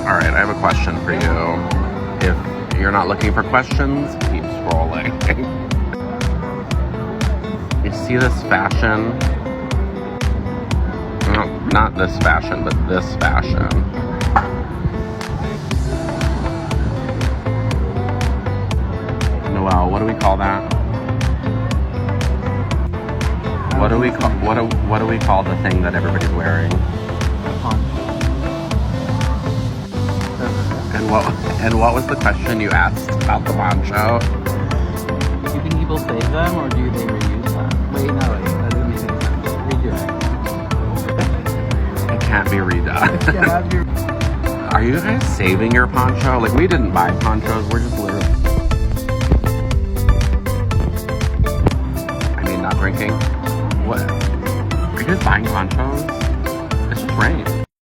Alright, I have a question for you. If you're not looking for questions, keep scrolling. You see this fashion? No, not this fashion, but this fashion. Noelle, what do we call that? What do we call the thing that everybody's wearing? And what was the question you asked about the poncho? Do you think people save them or do they reuse them? Wait, no, that didn't make any sense. Redo it. It can't be redone. Yeah, you're... Are you guys saving your poncho? Like, we didn't buy ponchos, we're just literally... I mean, not drinking. What? Are you guys buying ponchos? It's just rain.